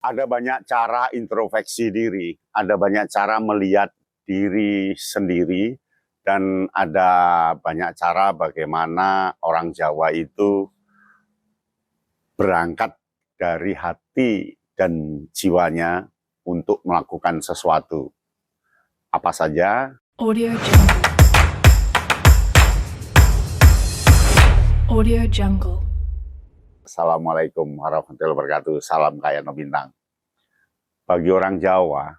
Ada banyak cara introspeksi diri, ada banyak cara melihat diri sendiri, dan ada banyak cara bagaimana orang Jawa itu berangkat dari hati dan jiwanya untuk melakukan sesuatu. Apa saja? Audio Jungle. Audio Jungle. Assalamualaikum warahmatullahi wabarakatuh. Salam kaya no bintang. Bagi orang Jawa,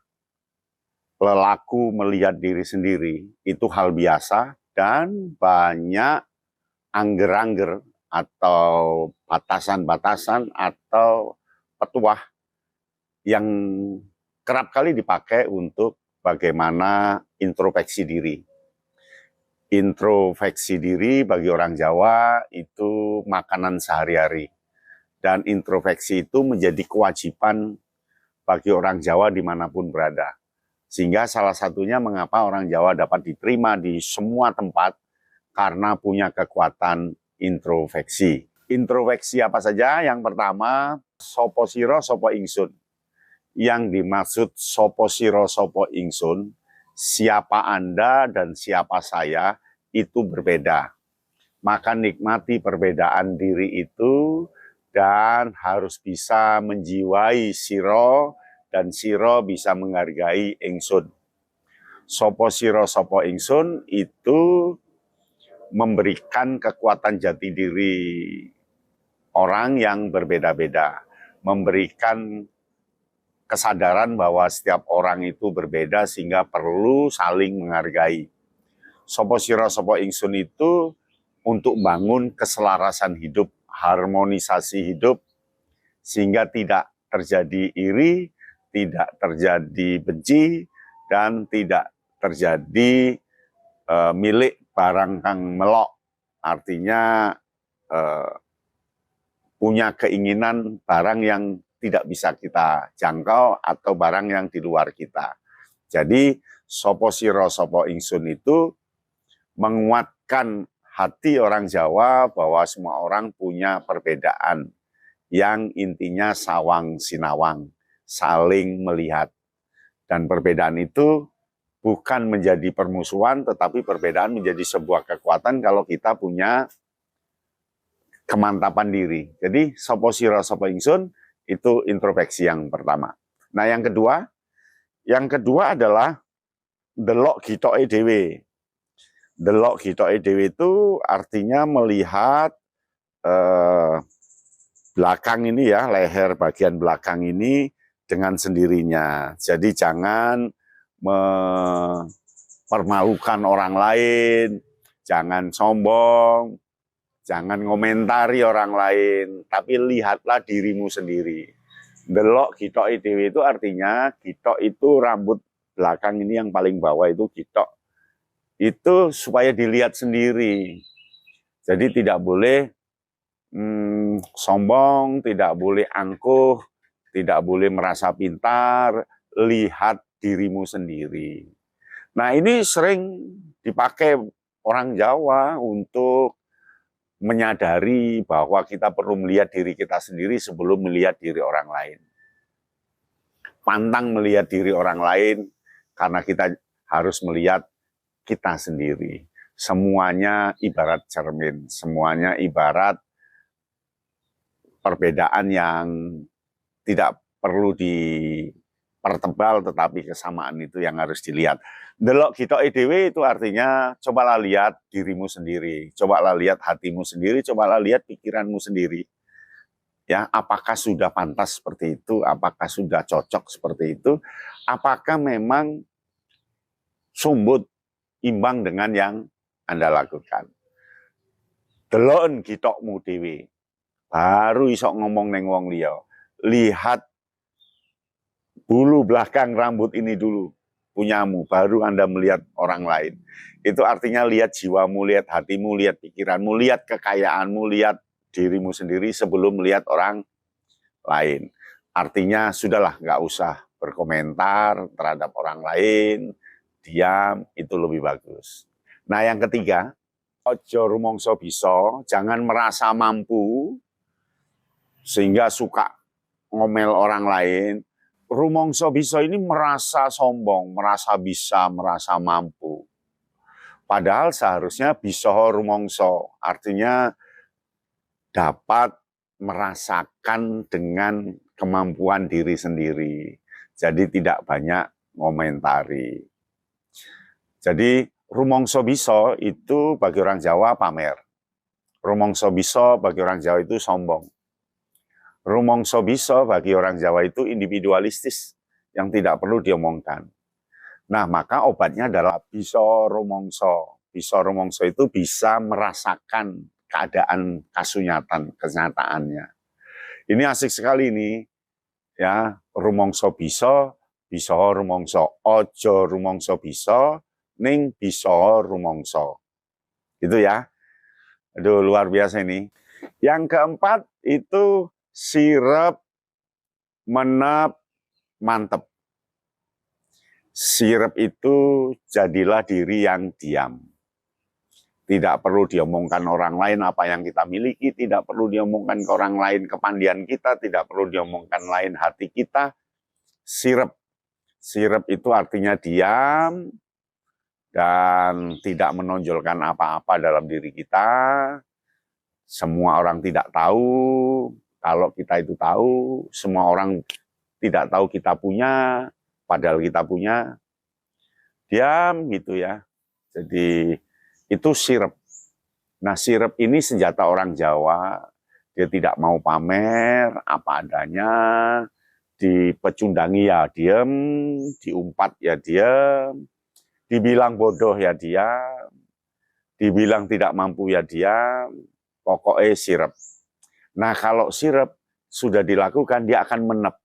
lelaku melihat diri sendiri itu hal biasa dan banyak angger-angger atau batasan-batasan atau petuah yang kerap kali dipakai untuk bagaimana introspeksi diri. Introspeksi diri bagi orang Jawa itu makanan sehari-hari. Dan introspeksi itu menjadi kewajiban bagi orang Jawa dimanapun berada. Sehingga salah satunya mengapa orang Jawa dapat diterima di semua tempat karena punya kekuatan introspeksi. Introspeksi apa saja? Yang pertama, sopo siro sopo ingsun. Yang dimaksud sopo siro sopo ingsun, siapa Anda dan siapa saya itu berbeda. Maka nikmati perbedaan diri itu dan harus bisa menjiwai siro dan siro bisa menghargai ingsun. Sopo siro sopo ingsun itu memberikan kekuatan jati diri orang yang berbeda-beda, memberikan kesadaran bahwa setiap orang itu berbeda sehingga perlu saling menghargai. Sopo siro sopo ingsun itu untuk bangun keselarasan hidup, harmonisasi hidup, sehingga tidak terjadi iri, tidak terjadi benci, dan tidak terjadi milik barang kang melok. Artinya punya keinginan barang yang tidak bisa kita jangkau atau barang yang di luar kita. Jadi sopo siro sopo ingsun itu menguatkan hati orang Jawa bahwa semua orang punya perbedaan yang intinya sawang sinawang, saling melihat. Dan perbedaan itu bukan menjadi permusuhan, tetapi perbedaan menjadi sebuah kekuatan kalau kita punya kemantapan diri. Jadi sopo siro sopo ingsun itu introspeksi yang pertama. Nah yang kedua adalah delok gitoke dhewe. Delok gitoke dhewe itu artinya melihat belakang ini ya, leher bagian belakang ini dengan sendirinya. Jadi jangan mempermalukan orang lain, jangan sombong, jangan ngomentari orang lain, tapi lihatlah dirimu sendiri. Delok gitoke dhewe itu artinya gitok itu rambut belakang ini yang paling bawah itu gitok. Itu supaya dilihat sendiri. Jadi tidak boleh sombong, tidak boleh angkuh, tidak boleh merasa pintar, lihat dirimu sendiri. Nah ini sering dipakai orang Jawa untuk menyadari bahwa kita perlu melihat diri kita sendiri sebelum melihat diri orang lain. Pantang melihat diri orang lain karena kita harus melihat kita sendiri. Semuanya ibarat cermin, semuanya ibarat perbedaan yang tidak perlu dipertebal, tetapi kesamaan itu yang harus dilihat. Delok gitoke dhewe itu artinya cobalah lihat dirimu sendiri, cobalah lihat hatimu sendiri, cobalah lihat pikiranmu sendiri. Ya, apakah sudah pantas seperti itu? Apakah sudah cocok seperti itu? Apakah memang sumbut imbang dengan yang Anda lakukan? Delon gitokmu dhewe. Baru iso ngomong neng wong liya. Lihat bulu belakang rambut ini dulu punyamu, baru Anda melihat orang lain. Itu artinya lihat jiwamu, lihat hatimu, lihat pikiranmu, lihat kekayaanmu, lihat dirimu sendiri sebelum melihat orang lain. Artinya sudahlah, nggak usah berkomentar terhadap orang lain, diam, itu lebih bagus. Nah yang ketiga, ojo rumongso bisa, jangan merasa mampu sehingga suka ngomel orang lain, rumongso bisa ini merasa sombong, merasa bisa, merasa mampu. Padahal seharusnya bisa rumongso, artinya dapat merasakan dengan kemampuan diri sendiri. Jadi tidak banyak ngomentari. Jadi rumongso bisa itu bagi orang Jawa pamer. Rumongso bisa bagi orang Jawa itu sombong. Rumongso bisa bagi orang Jawa itu individualistis yang tidak perlu diomongkan. Nah, maka obatnya adalah bisa rumongso. Bisa rumongso itu bisa merasakan keadaan kasunyatan, kenyataannya. Ini asik sekali ini, ya. Rumongso bisa, bisa rumongso. Ojo rumongso bisa, ning bisa rumongso. Itu ya. Aduh, luar biasa ini. Yang keempat itu sirep, menep, mantep. Sirep itu jadilah diri yang diam. Tidak perlu diomongkan orang lain apa yang kita miliki, tidak perlu diomongkan ke orang lain kepandian kita, tidak perlu diomongkan lain hati kita. Sirep. Sirep itu artinya diam dan tidak menonjolkan apa-apa dalam diri kita. Semua orang tidak tahu, kalau kita itu tahu, semua orang tidak tahu kita punya, padahal kita punya. Diam gitu ya. Jadi itu sirep. Nah, sirep ini senjata orang Jawa. Dia tidak mau pamer apa adanya, dipecundangi ya diam, diumpat ya diam, dibilang bodoh ya diam, dibilang tidak mampu ya diam, pokoknya sirep. Nah, kalau sirep sudah dilakukan, dia akan menep.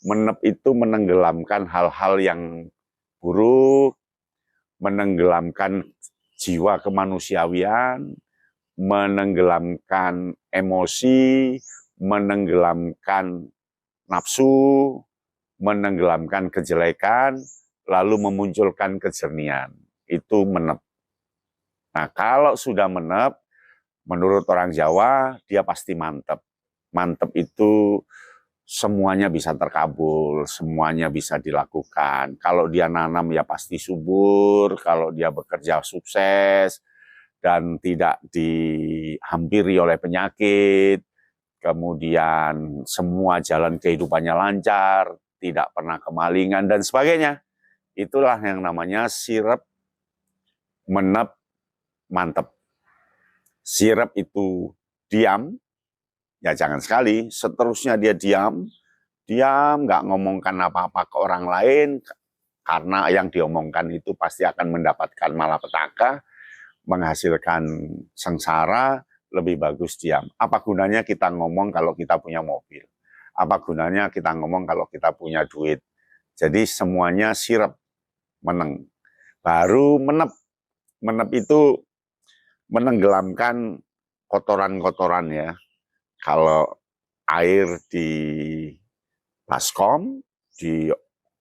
Menep itu menenggelamkan hal-hal yang buruk, menenggelamkan jiwa kemanusiawian, menenggelamkan emosi, menenggelamkan nafsu, menenggelamkan kejelekan, lalu memunculkan kejernihan. Itu menep. Nah, kalau sudah menep, menurut orang Jawa, dia pasti mantep. Mantep itu semuanya bisa terkabul, semuanya bisa dilakukan. Kalau dia nanam ya pasti subur, kalau dia bekerja sukses, dan tidak dihampiri oleh penyakit, kemudian semua jalan kehidupannya lancar, tidak pernah kemalingan, dan sebagainya. Itulah yang namanya sirep, menep, mantep. Sirep itu diam, ya jangan sekali, seterusnya dia diam, nggak ngomongkan apa-apa ke orang lain, karena yang diomongkan itu pasti akan mendapatkan malapetaka, menghasilkan sengsara, lebih bagus diam. Apa gunanya kita ngomong kalau kita punya mobil? Apa gunanya kita ngomong kalau kita punya duit? Jadi semuanya sirep, meneng. Baru menep. Menep itu menenggelamkan kotoran-kotoran ya. Kalau air di baskom, di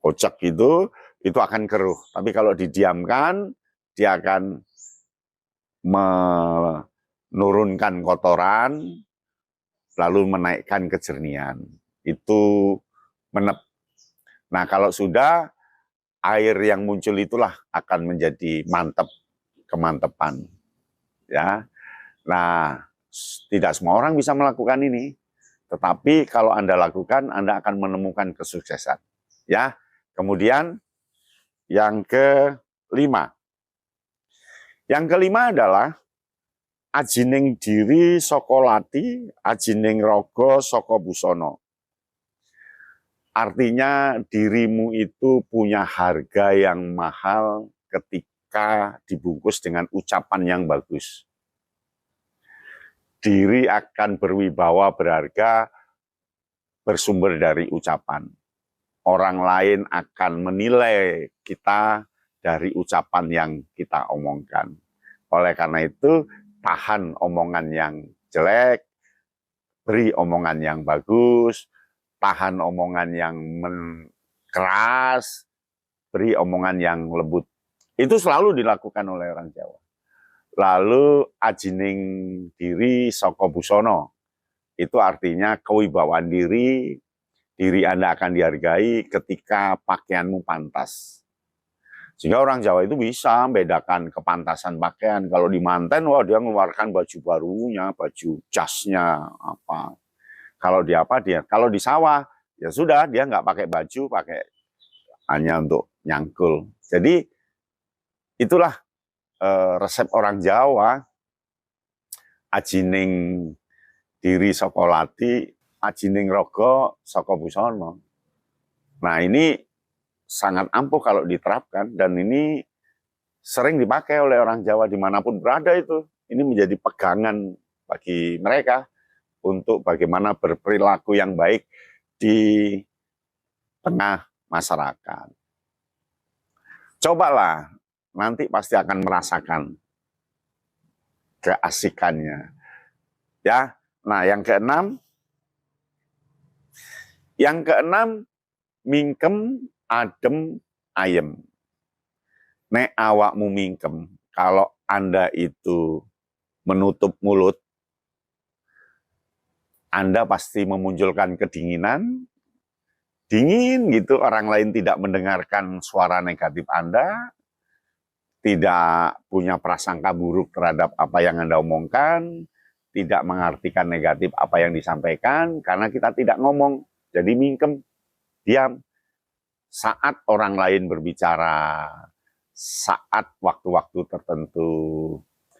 ocek itu akan keruh. Tapi kalau didiamkan, dia akan menurunkan kotoran, lalu menaikkan kejernihan. Itu menep. Nah, kalau sudah, air yang muncul itulah akan menjadi mantep, kemantepan. Ya. Nah, tidak semua orang bisa melakukan ini. Tetapi kalau Anda lakukan, Anda akan menemukan kesuksesan. Ya. Kemudian yang kelima. Yang kelima adalah ajining diri saka lati, ajining raga saka busana. Artinya dirimu itu punya harga yang mahal ketika dibungkus dengan ucapan yang bagus. Diri akan berwibawa berharga bersumber dari ucapan. Orang lain akan menilai kita dari ucapan yang kita omongkan. Oleh karena itu, tahan omongan yang jelek, beri omongan yang bagus, tahan omongan yang keras, beri omongan yang lembut. Itu selalu dilakukan oleh orang Jawa. Lalu ajining diri saka busana. Itu artinya kewibawaan diri, diri Anda akan dihargai ketika pakaianmu pantas. Sehingga orang Jawa itu bisa membedakan kepantasan pakaian. Kalau di manten, wah dia mengeluarkan baju barunya, baju jasnya, apa. Kalau di apa dia? Kalau di sawah, ya sudah dia nggak pakai baju, pakai hanya untuk nyangkul. Jadi itulah resep orang Jawa. Ajining diri saka lati, ajining raga saka busana. Nah ini sangat ampuh kalau diterapkan, dan ini sering dipakai oleh orang Jawa dimanapun berada itu. Ini menjadi pegangan bagi mereka untuk bagaimana berperilaku yang baik di tengah masyarakat. Cobalah, nanti pasti akan merasakan keasikannya. Ya, nah yang keenam, mingkem, adem, ayem. Nek awakmu mingkem, kalau Anda itu menutup mulut, Anda pasti memunculkan kedinginan, dingin gitu, orang lain tidak mendengarkan suara negatif Anda, tidak punya prasangka buruk terhadap apa yang Anda omongkan, tidak mengartikan negatif apa yang disampaikan, karena kita tidak ngomong. Jadi mingkem, diam. Saat orang lain berbicara, saat waktu-waktu tertentu,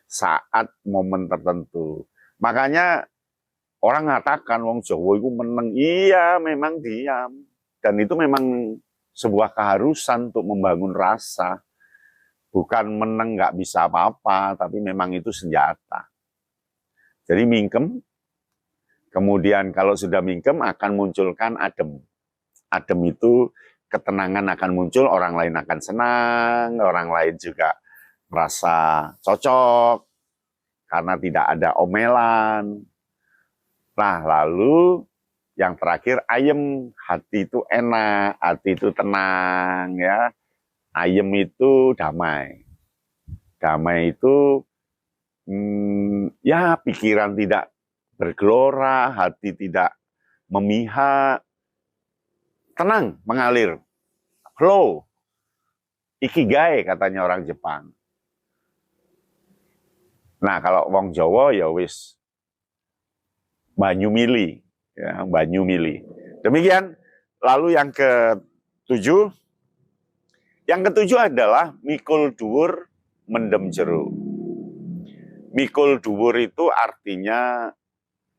saat momen tertentu. Makanya orang mengatakan, wong Jawa itu meneng. Iya, memang diam. Dan itu memang sebuah keharusan untuk membangun rasa. Bukan menang nggak bisa apa-apa, tapi memang itu senjata. Jadi mingkem, kemudian kalau sudah mingkem akan munculkan adem. Adem itu ketenangan akan muncul, orang lain akan senang, orang lain juga merasa cocok, karena tidak ada omelan. Nah lalu yang terakhir ayem, hati itu enak, hati itu tenang ya. Ayem itu damai. Damai itu ya pikiran tidak bergelora, hati tidak memihak, tenang, mengalir, flow, ikigai katanya orang Jepang. Nah kalau wong Jawa ya wis banyu mili, ya banyu mili. Demikian. Lalu yang ketujuh. Yang ketujuh adalah mikul dhuwur mendem jero. Mikul dhuwur itu artinya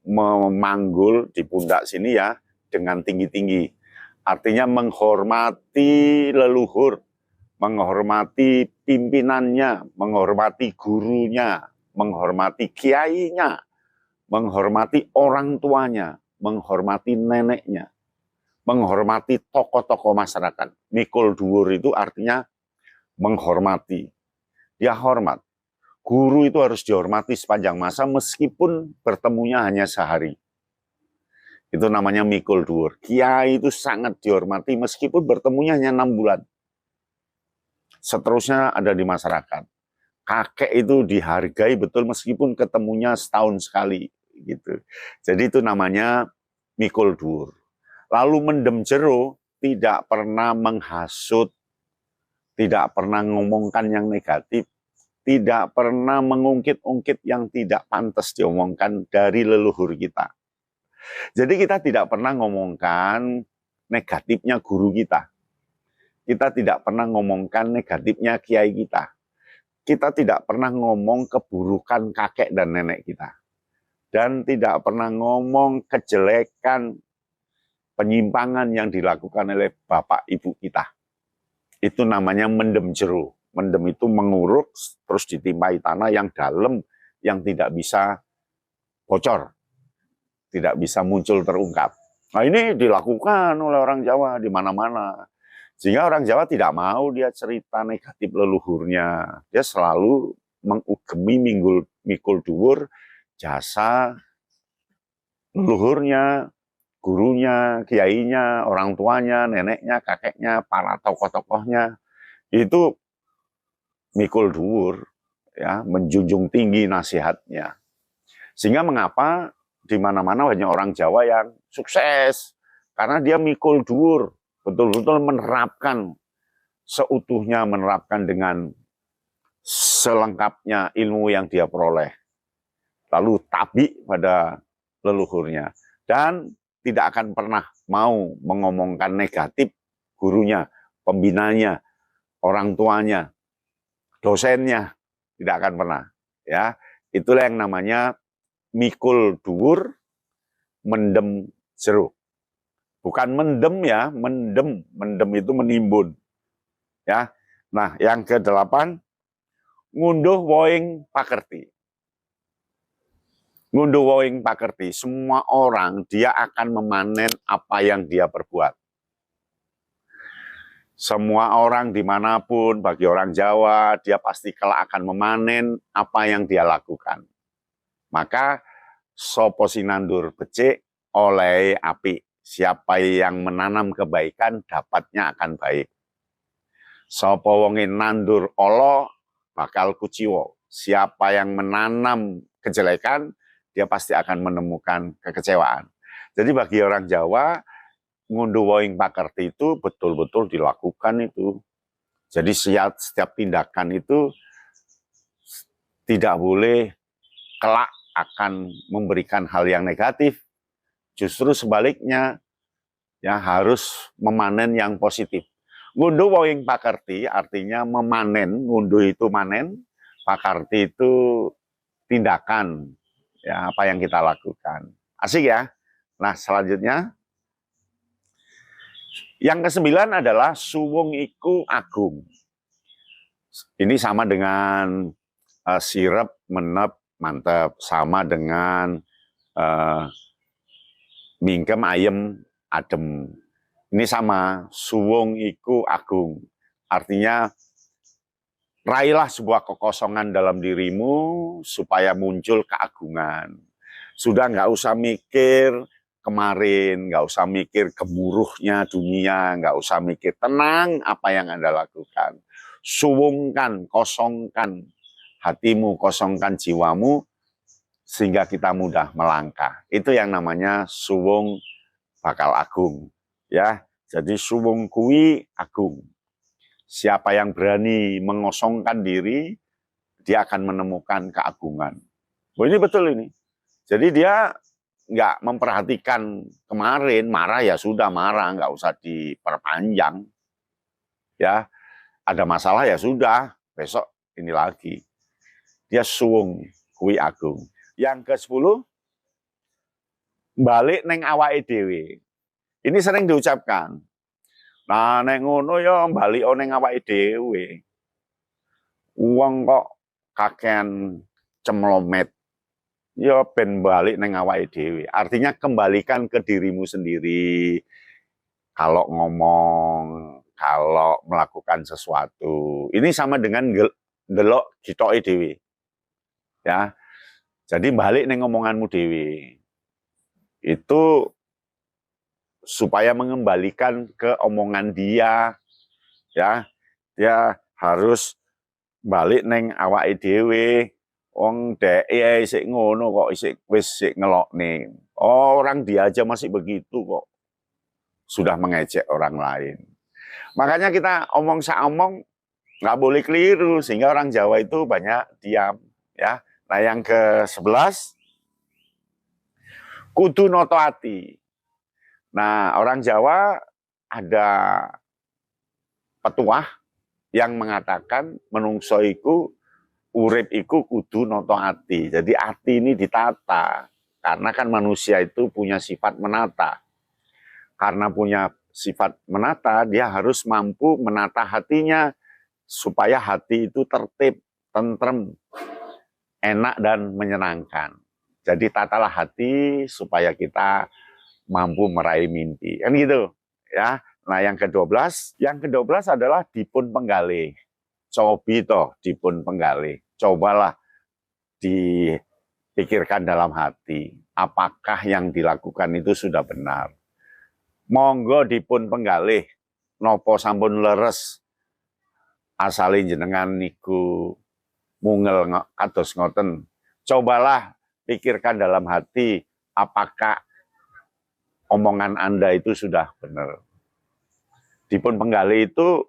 memanggul di pundak sini ya, dengan tinggi-tinggi. Artinya menghormati leluhur, menghormati pimpinannya, menghormati gurunya, menghormati kiainya, menghormati orang tuanya, menghormati neneknya, menghormati tokoh-tokoh masyarakat. Mikul dhuwur itu artinya menghormati. Dia hormat. Guru itu harus dihormati sepanjang masa meskipun bertemunya hanya sehari. Itu namanya mikul dhuwur. Kiai itu sangat dihormati meskipun bertemunya hanya 6 bulan. Seterusnya ada di masyarakat. Kakek itu dihargai betul meskipun ketemunya setahun sekali. Gitu. Jadi itu namanya mikul dhuwur. Lalu mendem jero, tidak pernah menghasut, tidak pernah ngomongkan yang negatif, tidak pernah mengungkit-ungkit yang tidak pantas diomongkan dari leluhur kita. Jadi kita tidak pernah ngomongkan negatifnya guru kita. Kita tidak pernah ngomongkan negatifnya kiai kita. Kita tidak pernah ngomong keburukan kakek dan nenek kita. Dan tidak pernah ngomong kejelekan penyimpangan yang dilakukan oleh bapak ibu kita. Itu namanya mendem jero. Mendem itu menguruk, terus ditimpai tanah yang dalam, yang tidak bisa bocor, tidak bisa muncul terungkap. Nah ini dilakukan oleh orang Jawa di mana-mana. Sehingga orang Jawa tidak mau dia cerita negatif leluhurnya. Dia selalu mengugemi mikul dhuwur jasa leluhurnya, gurunya, kiainya, orang tuanya, neneknya, kakeknya, para tokoh-tokohnya. Itu mikul dhuwur, ya, menjunjung tinggi nasihatnya. Sehingga mengapa di mana-mana banyak orang Jawa yang sukses karena dia mikul dhuwur, betul-betul menerapkan seutuhnya, menerapkan dengan selengkapnya ilmu yang dia peroleh. Lalu tabi pada leluhurnya. Dan tidak akan pernah mau mengomongkan negatif gurunya, pembinanya, orang tuanya, dosennya. Tidak akan pernah. Ya, itulah yang namanya mikul dhuwur, mendem jero. Bukan mendem ya, mendem. Mendem itu menimbun. Ya. Nah, yang ke-8, ngunduh woing pakerti. Ngunduh woing pakerti, semua orang dia akan memanen apa yang dia perbuat. Semua orang dimanapun, bagi orang Jawa, dia pasti kelak akan memanen apa yang dia lakukan. Maka, sopo sinandur becik oleh api. Siapa yang menanam kebaikan, dapatnya akan baik. Sopo wonge nandur olo, bakal kuciwo. Siapa yang menanam kejelekan, dia pasti akan menemukan kekecewaan. Jadi bagi orang Jawa, ngunduh woing pakerti itu betul-betul dilakukan itu. Jadi setiap tindakan itu tidak boleh kelak akan memberikan hal yang negatif. Justru sebaliknya, ya harus memanen yang positif. Ngunduh woing pakerti artinya memanen, ngunduh itu manen, pakerti itu tindakan. Ya, apa yang kita lakukan. Asik ya. Nah, selanjutnya yang ke-9 adalah suwung iku agung. Ini sama dengan sirep, menep, mantep. Sama dengan mingkem, ayem, adem. Ini sama, suwung iku agung. Artinya, raihlah sebuah kekosongan dalam dirimu supaya muncul keagungan. Sudah nggak usah mikir kemarin, nggak usah mikir gemuruhnya dunia, nggak usah mikir, tenang apa yang Anda lakukan. Suwungkan, kosongkan hatimu, kosongkan jiwamu, sehingga kita mudah melangkah. Itu yang namanya suwung bakal agung. Ya, jadi suwung kui agung. Siapa yang berani mengosongkan diri, dia akan menemukan keagungan. Oh, ini betul ini. Jadi dia nggak memperhatikan kemarin, marah ya sudah marah, nggak usah diperpanjang. Ya, ada masalah ya sudah, besok ini lagi. Dia suwung kui agung. Yang ke-10, balik neng awake dhewe. Ini sering diucapkan. Nah, nek ngono ya balik neng awake dhewe. Uang kok kakean cemlomet. Ya ben balik neng awake dhewe. Artinya kembalikan ke dirimu sendiri. Kalau ngomong, kalau melakukan sesuatu. Ini sama dengan delok gitoke dhewe. Ya. Jadi balik neng omonganmu dhewe. Itu supaya mengembalikan ke omongan dia, ya, dia harus balik neng awake dhewe. Wong dhek isik ngono kok isik wis sik ngelokne. Orang dia aja masih begitu kok. Sudah mengejek orang lain. Makanya kita omong saomong nggak boleh keliru, sehingga orang Jawa itu banyak diam, ya. Nah, yang ke-11, kudu noto ati. Nah, orang Jawa ada petuah yang mengatakan menungso iku urip iku kudu noto ati. Jadi ati ini ditata. Karena kan manusia itu punya sifat menata. Karena punya sifat menata, dia harus mampu menata hatinya supaya hati itu tertib, tentrem, enak dan menyenangkan. Jadi tatalah hati supaya kita mampu meraih mimpi. Kan gitu, ya. Nah, yang ke-12 adalah dipun penggalih. Cobi toh dipun penggalih. Cobalah dipikirkan dalam hati, apakah yang dilakukan itu sudah benar. Monggo dipun penggalih, nopo sampun leres asale jenengan niku mungel kados ngoten. Cobalah pikirkan dalam hati, apakah omongan Anda itu sudah benar. Dipun penggali itu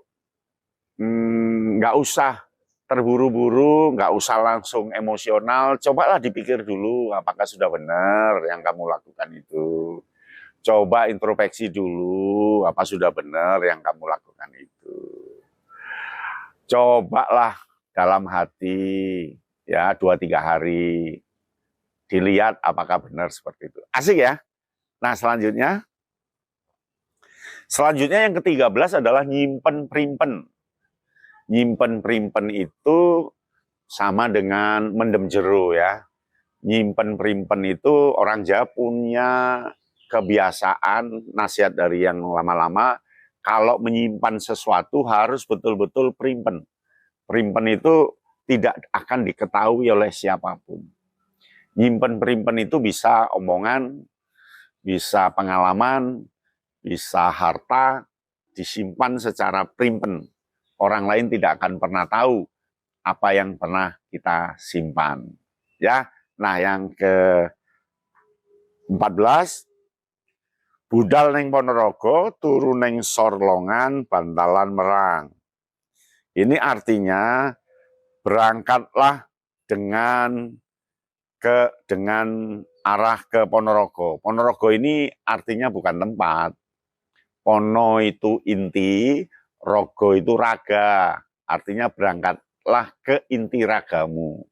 nggak usah terburu-buru, nggak usah langsung emosional. Cobalah dipikir dulu apakah sudah benar yang kamu lakukan itu. Coba introspeksi dulu apa sudah benar yang kamu lakukan itu. Cobalah dalam hati ya 2-3 hari dilihat apakah benar seperti itu. Asik ya. Nah, selanjutnya yang ke-13 adalah nyimpen primpen. Nyimpen primpen itu sama dengan mendem jero ya. Nyimpen primpen itu orang Jawa punya kebiasaan, nasihat dari yang lama-lama, kalau menyimpan sesuatu harus betul-betul primpen. Primpen itu tidak akan diketahui oleh siapapun. Nyimpen primpen itu bisa omongan, bisa pengalaman, bisa harta, disimpan secara primpen. Orang lain tidak akan pernah tahu apa yang pernah kita simpan. Ya, nah yang ke-14, budal neng Ponorogo, turu neng Sorlongan, bantalan merang. Ini artinya berangkatlah dengan arah ke Ponorogo. Ponorogo ini artinya bukan tempat. Pono itu inti, rogo itu raga. Artinya berangkatlah ke inti ragamu.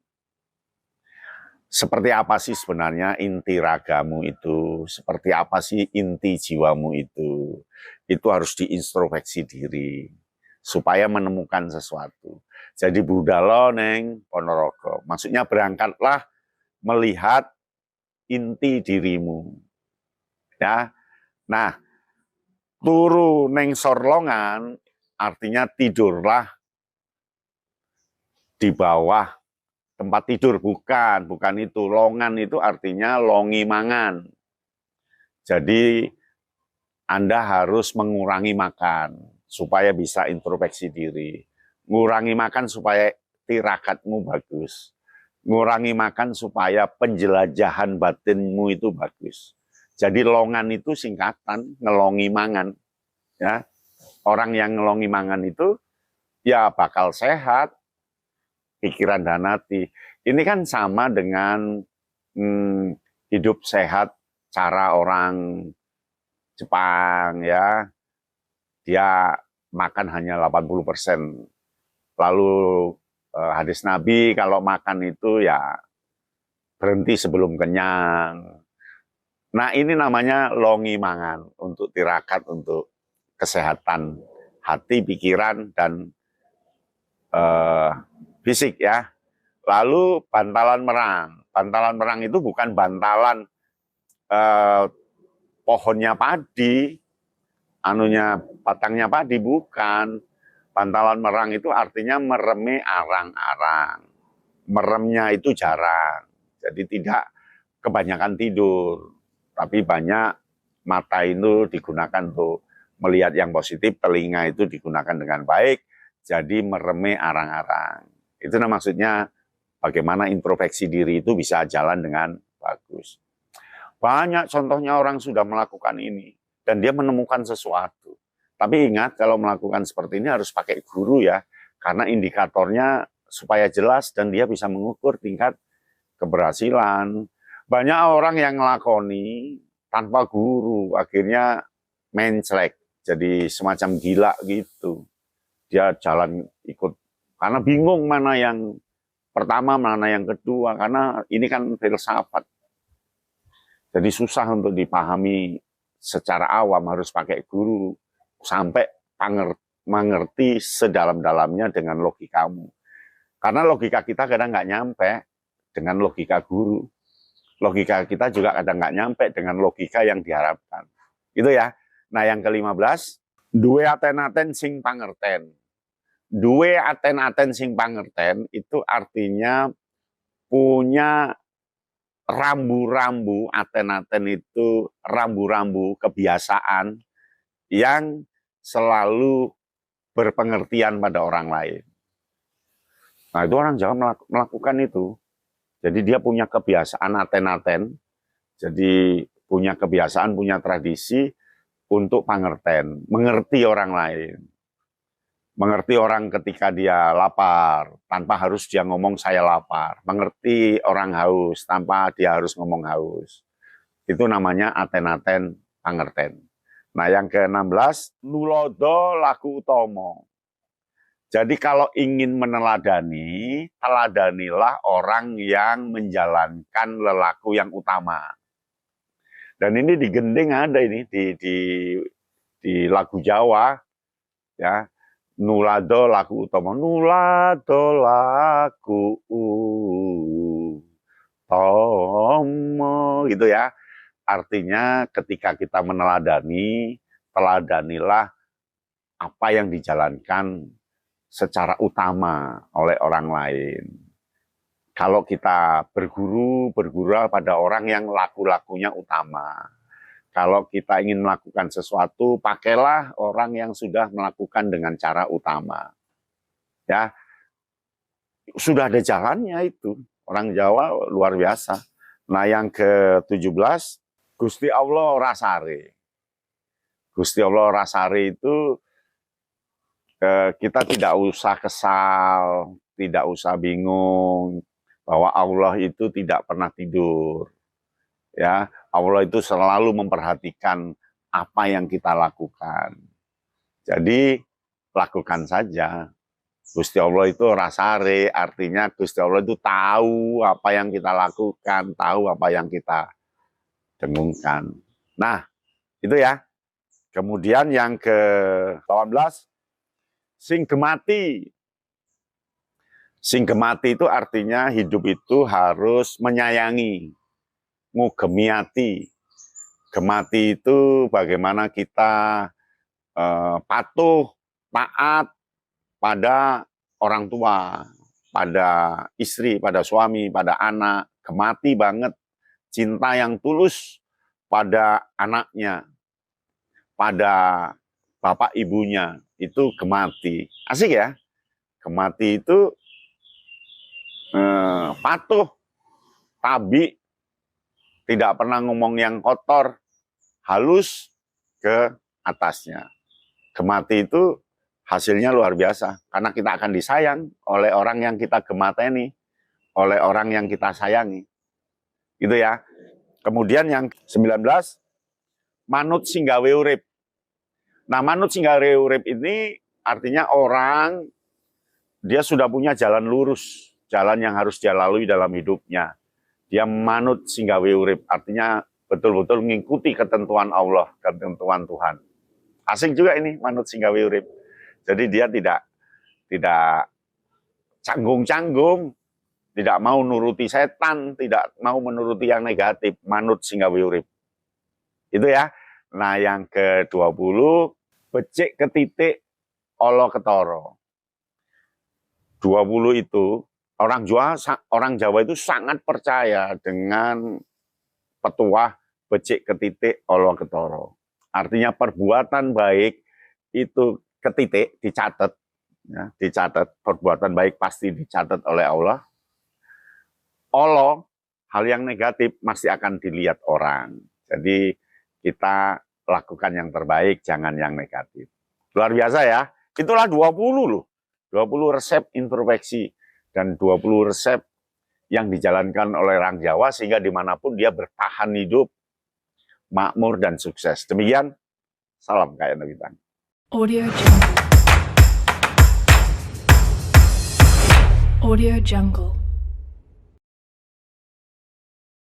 Seperti apa sih sebenarnya inti ragamu itu? Seperti apa sih inti jiwamu itu? Itu harus diintrospeksi diri supaya menemukan sesuatu. Jadi budalo neng Ponorogo. Maksudnya berangkatlah melihat inti dirimu. Ya. Nah, turu neng Sorlongan artinya tidurlah di bawah tempat tidur, bukan itu. Longan itu artinya longi mangan. Jadi Anda harus mengurangi makan supaya bisa introspeksi diri. Ngurangi makan supaya tirakatmu bagus. Ngurangi makan supaya penjelajahan batinmu itu bagus. Jadi longan itu singkatan ngelongi mangan. Ya, orang yang ngelongi mangan itu ya bakal sehat, pikiran dan hati. Ini kan sama dengan hidup sehat cara orang Jepang ya. Dia makan hanya 80%. Lalu hadis Nabi kalau makan itu ya berhenti sebelum kenyang. Nah, ini namanya longi mangan untuk tirakat, untuk kesehatan hati, pikiran, dan fisik ya. Lalu bantalan merang. Bantalan merang itu bukan bantalan pohonnya padi, batangnya padi, bukan. Bantalan merang itu artinya mereme arang-arang. Meremnya itu jarang. Jadi tidak kebanyakan tidur. Tapi banyak mata itu digunakan untuk melihat yang positif, telinga itu digunakan dengan baik, jadi mereme arang-arang. Itu maksudnya bagaimana introspeksi diri itu bisa jalan dengan bagus. Banyak contohnya orang sudah melakukan ini, dan dia menemukan sesuatu. Tapi ingat, kalau melakukan seperti ini harus pakai guru ya, karena indikatornya supaya jelas dan dia bisa mengukur tingkat keberhasilan. Banyak orang yang ngelakoni tanpa guru, akhirnya menclek, jadi semacam gila gitu. Dia jalan ikut, karena bingung mana yang pertama, mana yang kedua, karena ini kan filsafat. Jadi susah untuk dipahami secara awam, harus pakai guru, sampai mengerti sedalam-dalamnya dengan logikamu. Karena logika kita kadang nggak nyampe dengan logika guru. Logika kita juga kadang nggak nyampe dengan logika yang diharapkan. Itu ya. Nah yang ke-15, duwe aten-aten sing pangerten. Duwe aten-aten sing pangerten itu artinya punya rambu-rambu, aten-aten itu rambu-rambu kebiasaan yang selalu berpengertian pada orang lain. Nah itu orang Jawa melakukan itu. Jadi dia punya kebiasaan aten-aten. Jadi punya kebiasaan, punya tradisi untuk pangerten, mengerti orang lain. Mengerti orang ketika dia lapar, tanpa harus dia ngomong saya lapar. Mengerti orang haus, tanpa dia harus ngomong haus. Itu namanya aten-aten pangerten. Nah yang ke-16, nulodo laku utomo. Jadi kalau ingin meneladani, teladanilah orang yang menjalankan lelaku yang utama. Dan ini di gending ada ini, di lagu Jawa, ya. Nulado laku utama, nulado laku utama, gitu ya. Artinya ketika kita meneladani, teladanilah apa yang dijalankan secara utama oleh orang lain. Kalau kita berguru pada orang yang laku-lakunya utama. Kalau kita ingin melakukan sesuatu, pakailah orang yang sudah melakukan dengan cara utama. Ya, sudah ada jalannya itu. Orang Jawa luar biasa. Nah, yang ke-17, Gusti Allah rasare. Gusti Allah rasare itu kita tidak usah kesal, tidak usah bingung bahwa Allah itu tidak pernah tidur. Ya, Allah itu selalu memperhatikan apa yang kita lakukan. Jadi lakukan saja. Gusti Allah itu rasare, artinya Gusti Allah itu tahu apa yang kita lakukan, tahu apa yang kita dengungkan. Nah, itu ya. Kemudian yang ke-18, sing gemati. Sing gemati itu artinya hidup itu harus menyayangi. Ngugemi ati. Gemati itu bagaimana kita patuh, taat pada orang tua, pada istri, pada suami, pada anak. Gemati banget, cinta yang tulus pada anaknya, pada bapak ibunya, itu gemati. Asik ya? Gemati itu patuh, tabi, tidak pernah ngomong yang kotor, halus ke atasnya. Gemati itu hasilnya luar biasa, karena kita akan disayang oleh orang yang kita gemateni, oleh orang yang kita sayangi. Gitu ya. Kemudian yang 19, manut singgawe urip. Nah, manut singgawe urip ini artinya orang, dia sudah punya jalan lurus, jalan yang harus dia lalui dalam hidupnya. Dia manut singgawe urip, artinya betul-betul mengikuti ketentuan Allah, ketentuan Tuhan. Asing juga ini manut singgawe urip. Jadi dia tidak canggung-canggung, tidak mau nuruti setan, tidak mau menuruti yang negatif, manut singgawe urip. Itu ya. Nah, yang ke-20, becik ketitik olo ketoro. 20 itu orang Jawa itu sangat percaya dengan petuah becik ketitik olo ketoro. Artinya perbuatan baik itu ketitik dicatat, ya, dicatat. Perbuatan baik pasti dicatat oleh Allah. Olo, hal yang negatif masih akan dilihat orang. Jadi kita lakukan yang terbaik, jangan yang negatif. Luar biasa ya. Itulah 20 loh. 20 resep introspeksi dan 20 resep yang dijalankan oleh orang Jawa sehingga dimanapun dia bertahan hidup, makmur dan sukses. Demikian, salam KN Bintang. Audio Jungle. Audio Jungle.